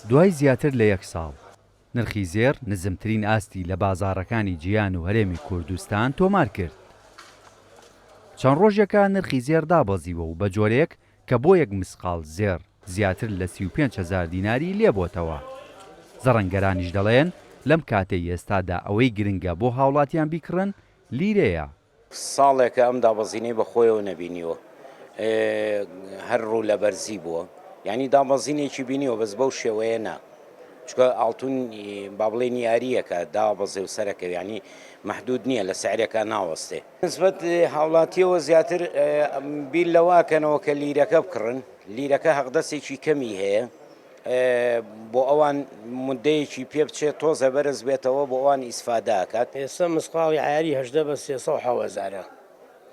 دوای زیاتر لە یەک ساڵ نرخی زێر نزمترین ئاستی لە بازاڕەکانی جیهان و هەرێمی کوردستان تۆمار کرد. چەند ڕۆژێکە نرخی زێر دابەزیوە و بە جۆرێک کە بۆ یەک مسقال زێر زیاتر لە 35,000 دیناری لێبۆتەوە. زەڕەنگەرانیش دەڵێن لەم کاتەی ئێستادا ئەوەی گرنگە بۆ هاوڵاتیان بیکڕن لیرەیە. ساڵێکە ئەم دابەزینەی بە خۆیەوە نەبینیوە، هەر ڕوو لە بەرزی بووە، یعنی دابەزینێکی بینیوە بەس بەو شێوەیە نا، چکە ئاڵتون با بڵێن یاریەکە دابەزێ و سەرەکە، ینی مەحدود نییە لە سعرێکە ناوەستێ. نسبەت هاوڵاتیەوە زیاتر بیر لەواکەنەوە کە لیرەکە بکڕن، لیرەکە هەقدەسێکی کەمی هەیە بۆ ئەوان مدەیەکی پێ بچێت تۆزە بەرز بێتەوە بۆ ئەوان ئیسفاداکات. ئێستا مسقاڵی عیاری هەژدە بە 370,000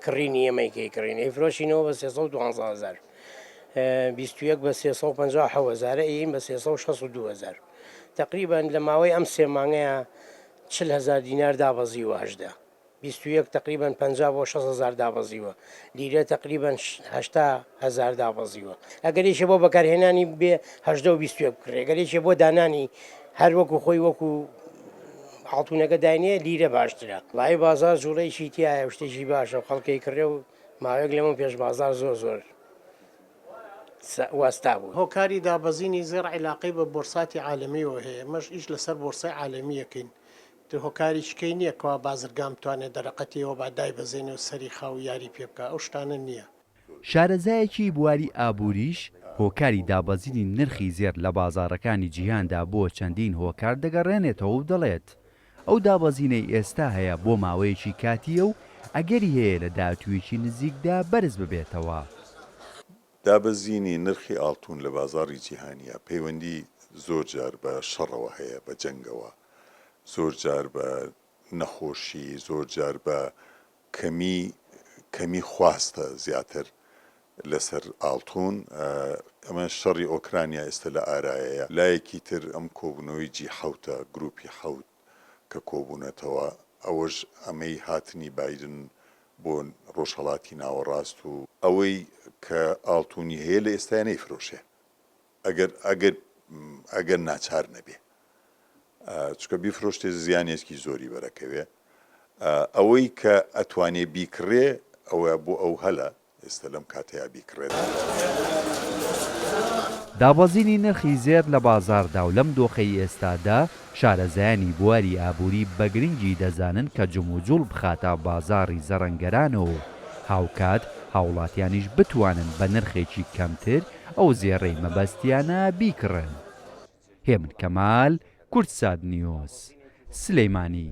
کڕینی ئەمەیکەی کڕین ئەیفرۆشینەوە بە 312,000، 21 بە 357,000 ئین بە 362,000. تقریبان لە ماوەی ئەم سێ مانگەیە 40,000 دینار دابەزیوە هەژدە، 21 تقریبان 50 بۆ 6,000 دابەزیوە، لیرە تقریبان 80,000 دابەزیوە. ئەگەریشە بۆ بەکارهێنانی بێ هەژدە و 21 بکڕێ، ئەگەریشە بۆ دانانی هەر وەکو خۆی وەکو هاڵتونەکە داینێ لیرە باشترە. لای بازار جوڵەیەکی تایە شتێکی باشە خەڵکی کڕێ و ماوەیەک لەمە پێش بازار زۆر واستا بوو. هۆکاری دابەزینی زێر عیلاقی بە بۆرساتی عالەمیەوە هەیە، مەش ئیش لەسەر بۆرسای عالەمیەکەین. هۆکاری شکەی نییە کەوا بازرگان بتوانێت دەرەقەتیەوە با دایبەزێنێ و سەری خاو یاری پێ بکە، ئەو شتانە نییە. شارەزایەکی بواری ئابووریش هۆکاری دابەزینی نرخی زێر لە بازاڕەکانی جیهاندا بۆ چەندین هۆکار دەگەڕێنێتەوە و دەڵێت ئەو دابەزینەی ئێستا هەیە بۆ ماوەیەکی کاتیە و ئەگەری هەیە لە داهاتوویەکی نزیکدا بەرز ببێتەوە. دابەزینی نرخی ئاڵتون لە بازاڕی جیهانیە پەیوەندی زۆر جار بە شەڕەوە هەیە، بە جەنگەوە، زۆر جار بە نەخۆشی، زۆر جار بە کەمی خواستە زیاتر لەسەر ئاڵتون. ئەمە شەڕی ئۆکرانیا ئێستا لە ئارایەیە. لایەکی تر ئەم کۆبوونەوەی G7 گروپی حەوت کە کۆبوونەتەوە، ئەوەش ئەمەی هاتنی بایدن بۆ ڕۆژهەڵاتی ناوەڕاست و ئەوەی کە ئاڵتونی هەیە لە ئێستای نەیفرۆشێ ئەگەر ناچار نەبێ، چکە بیفرۆشتێ زیانێکی زۆری بەرەکەوێ. ئەوەی کە ئەتوانێ بیکڕێ ئەوە بۆ ئەو هەلە ئێستا لەم کاتەیە بیکڕێت. دابەزینی نرخی زێر لە بازاردا و لەم دۆخەی ئێستادا شارەزایانی بواری ئابووری بە گرنگی دەزانن کە جموجوڵ بخاتە بازاڕی زەڕەنگەرانەوە و هاوکات هاوڵاتیانیش بتوانن بە نرخێکی کەمتر ئەو زێڕەی مەبەستیانە بیکڕن. هێمن کەمال، کورتساد نیوز، سلەیمانی.